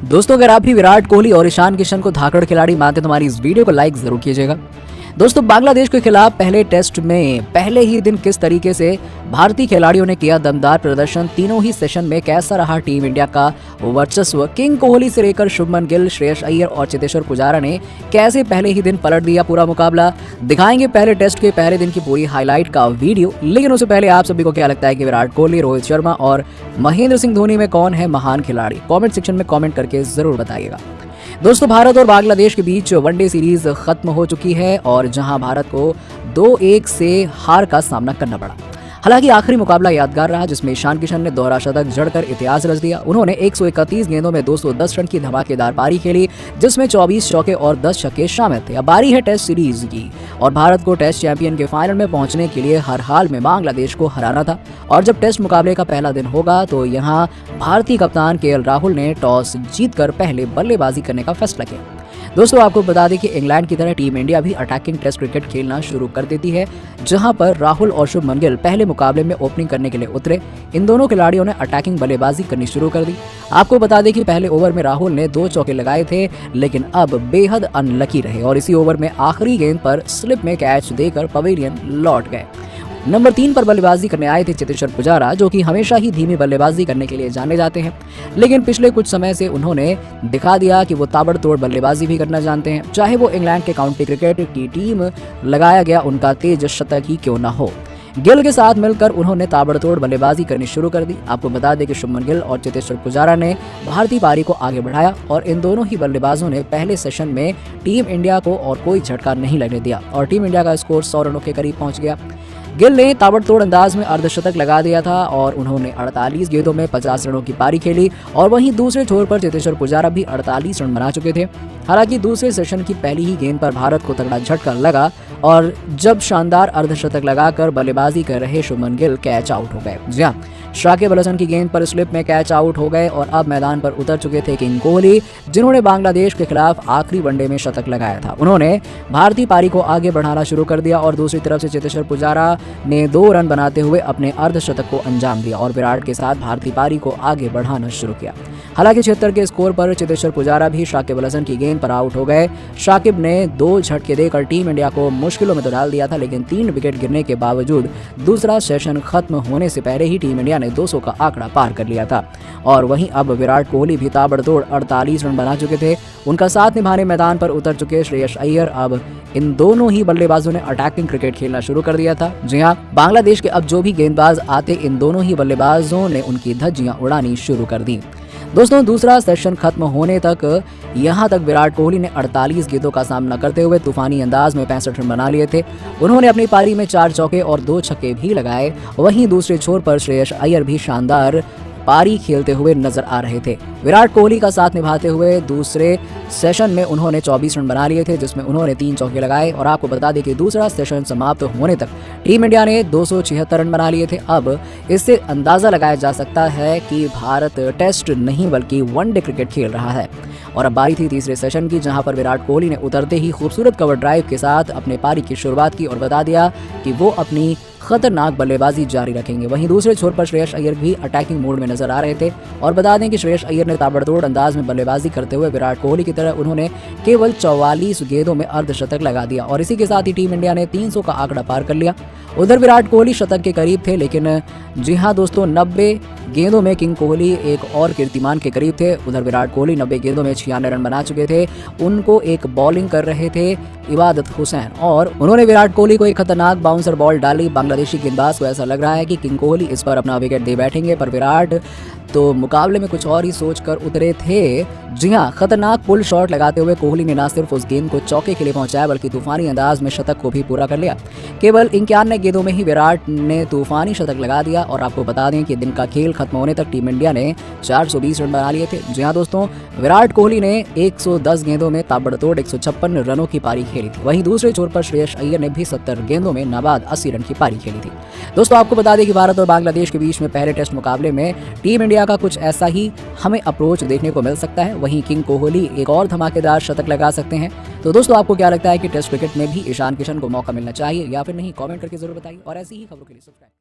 दोस्तों अगर आप भी विराट कोहली और ईशान किशन को धाकड़ खिलाड़ी मानते हैं तो हमारी इस वीडियो को लाइक जरूर कीजिएगा। दोस्तों बांग्लादेश के खिलाफ पहले टेस्ट में पहले ही दिन किस तरीके से भारतीय खिलाड़ियों ने किया दमदार प्रदर्शन, तीनों ही सेशन में कैसा रहा टीम इंडिया का वर्चस्व, किंग कोहली से लेकर शुभमन गिल, श्रेयस अय्यर और चेतेश्वर पुजारा ने कैसे पहले ही दिन पलट दिया पूरा मुकाबला, दिखाएंगे पहले टेस्ट के पहले दिन की पूरी हाईलाइट का वीडियो। लेकिन उससे पहले आप सभी को क्या लगता है कि विराट कोहली, रोहित शर्मा और महेंद्र सिंह धोनी में कौन है महान खिलाड़ी? कॉमेंट सेक्शन में कॉमेंट करके जरूर बताइएगा। दोस्तों भारत और बांग्लादेश के बीच वनडे सीरीज खत्म हो चुकी है और जहां भारत को 2-1 से हार का सामना करना पड़ा। हालांकि आखिरी मुकाबला यादगार रहा जिसमें ईशान किशन ने दोहरा शतक जड़कर इतिहास रच दिया। उन्होंने 131 गेंदों में 210 रन की धमाकेदार पारी खेली जिसमें 24 चौके और 10 छक्के शामिल थे। अब बारी है टेस्ट सीरीज की और भारत को टेस्ट चैंपियन के फाइनल में पहुंचने के लिए हर हाल में बांग्लादेश को हराना था। और जब टेस्ट मुकाबले का पहला दिन होगा तो यहाँ भारतीय कप्तान केएल राहुल ने टॉस जीतकर पहले बल्लेबाजी करने का फैसला किया। दोस्तों आपको बता दें कि इंग्लैंड की तरह टीम इंडिया भी अटैकिंग टेस्ट क्रिकेट खेलना शुरू कर देती है, जहां पर राहुल और शुभमन गिल पहले मुकाबले में ओपनिंग करने के लिए उतरे। इन दोनों खिलाड़ियों ने अटैकिंग बल्लेबाजी करनी शुरू कर दी। आपको बता दें कि पहले ओवर में राहुल ने 2 चौके लगाए थे, लेकिन अब बेहद अनलकी रहे और इसी ओवर में आखिरी गेंद पर स्लिप में कैच देकर पवेलियन लौट गए। नंबर 3 पर बल्लेबाजी करने आए थे चेतेश्वर पुजारा, जो कि हमेशा ही धीमी बल्लेबाजी करने के लिए जाने जाते हैं, लेकिन पिछले कुछ समय से उन्होंने दिखा दिया कि वो ताबड़तोड़ बल्लेबाजी भी करना जानते हैं, चाहे वो इंग्लैंड के काउंटी क्रिकेट की टीम लगाया गया उनका तेज शतक ही क्यों ना हो। गिल के साथ मिलकर उन्होंने ताबड़तोड़ बल्लेबाजी करनी शुरू कर दी। आपको बता दें कि शुभमन गिल और चेतेश्वर पुजारा ने भारतीय पारी को आगे बढ़ाया और इन दोनों ही बल्लेबाजों ने पहले सेशन में टीम इंडिया को और कोई झटका नहीं लगने दिया और टीम इंडिया का स्कोर 100 रनों के करीब पहुंच गया। गिल ने ताबड़तोड़ अंदाज में अर्धशतक लगा दिया था और उन्होंने 48 गेंदों में 50 रनों की पारी खेली और वहीं दूसरे छोर पर चेतेश्वर पुजारा भी 48 रन बना चुके थे। हालांकि दूसरे सेशन की पहली ही गेंद पर भारत को तगड़ा झटका लगा और जब शानदार अर्धशतक लगाकर बल्लेबाजी कर रहे शुभमन गिल कैच आउट हो गए। जी हां, शाकिब अल हसन की गेंद पर स्लिप में कैच आउट हो गए और अब मैदान पर उतर चुके थे किंग कोहली, जिन्होंने बांग्लादेश के खिलाफ आखिरी वनडे में शतक लगाया था। उन्होंने भारतीय पारी को आगे बढ़ाना शुरू कर दिया और दूसरी तरफ से चेतेश्वर पुजारा ने 2 रन बनाते हुए अपने अर्धशतक को अंजाम दिया और विराट के साथ भारतीय पारी को आगे बढ़ाना शुरू किया। हालांकि 76 के स्कोर पर चेतेश्वर पुजारा भी शाकिब अल हसन की गेंद पर आउट हो गए। शाकिब ने 2 झटके देकर टीम इंडिया को मुश्किलों में तो डाल दिया था, लेकिन 3 विकेट गिरने के बावजूद दूसरा सेशन खत्म होने से पहले ही टीम इंडिया ने 200 का आंकड़ा पार कर लिया था। और वहीं अब विराट कोहली भी ताबड़तोड़ 48 रन बना चुके थे। उनका साथ निभाने मैदान पर उतर चुके श्रेयस अय्यर, अब इन दोनों ही बल्लेबाजों ने अटैकिंग क्रिकेट खेलना शुरू कर दिया था। जी हां, बांग्लादेश के अब जो भी गेंदबाज आते इन दोनों ही बल्लेबाजों ने उनकी धज्जियां उड़ानी शुरू कर दी। दोस्तों दूसरा सेशन खत्म होने तक यहां तक विराट कोहली ने 48 गेंदों का सामना करते हुए तूफानी अंदाज में 65 रन बना लिए थे। उन्होंने अपनी पारी में 4 चौके और 2 छक्के भी लगाए। वहीं दूसरे छोर पर श्रेयस अय्यर भी शानदार पारी खेलते हुए नजर आ रहे थे। विराट कोहली का साथ निभाते हुए दूसरे सेशन में उन्होंने 24 रन बना लिए थे, जिसमें उन्होंने 3 चौके लगाए और आपको बता दें कि दूसरा सेशन समाप्त होने तक टीम इंडिया ने 276 रन बना लिए थे। अब इससे अंदाजा लगाया जा सकता है कि भारत टेस्ट नहीं बल्कि वनडे क्रिकेट खेल रहा है। और अब बारी थी तीसरे सेशन की, जहां पर विराट कोहली ने उतरते ही खूबसूरत कवर ड्राइव के साथ अपने पारी की शुरुआत की और बता दिया कि वो अपनी खतरनाक बल्लेबाजी जारी रखेंगे। वहीं दूसरे छोर पर श्रेयस अय्यर भी अटैकिंग मोड में नजर आ रहे थे और बता दें कि श्रेयस अय्यर ने ताबड़तोड़ अंदाज में बल्लेबाजी करते हुए विराट कोहली की तरह उन्होंने केवल 44 गेंदों में अर्धशतक लगा दिया और इसी के साथ ही टीम इंडिया ने 300 का आंकड़ा पार कर लिया। उधर विराट कोहली शतक के करीब थे, लेकिन जी हां दोस्तों 90 गेंदों में किंग कोहली एक और कीर्तिमान के करीब थे। उधर विराट कोहली 90 गेंदों में 96 रन बना चुके थे। उनको एक बॉलिंग कर रहे थे इबादत हुसैन और उन्होंने विराट कोहली को एक खतरनाक बाउंसर बॉल डाली। बांग्लादेशी गेंदबाज को ऐसा लग रहा है कि किंग कोहली इस पर अपना विकेट दे बैठेंगे, पर विराट तो मुकाबले में कुछ और ही सोचकर उतरे थे। जी हां, खतरनाक पुल शॉट लगाते हुए कोहली ने न सिर्फ उस गेंद को चौके के लिए पहुंचाया बल्कि तूफानी अंदाज में शतक को भी पूरा कर लिया। केवल 91 गेंदों में ही विराट ने तूफानी शतक लगा दिया और आपको बता दें कि दिन का खेल खत्म होने तक टीम इंडिया ने 420 रन बना लिए थे। जी हां दोस्तों, विराट कोहली ने 110 गेंदों में ताबड़तोड़ 156 रनों की पारी खेली थी। वहीं दूसरे छोर पर श्रेयस अय्यर ने भी 70 गेंदों में नाबाद 80 रन की पारी खेली थी। दोस्तों आपको बता दें कि भारत और बांग्लादेश के बीच में पहले टेस्ट मुकाबले में टीम इंडिया का कुछ ऐसा ही हमें अप्रोच देखने को मिल सकता है। वहीं किंग कोहली एक और धमाकेदार शतक लगा सकते हैं। तो दोस्तों आपको क्या लगता है कि टेस्ट क्रिकेट में भी ईशान किशन को मौका मिलना चाहिए या फिर नहीं? कमेंट करके जरूर बताइए और ऐसी ही खबरों के लिए सब्सक्राइब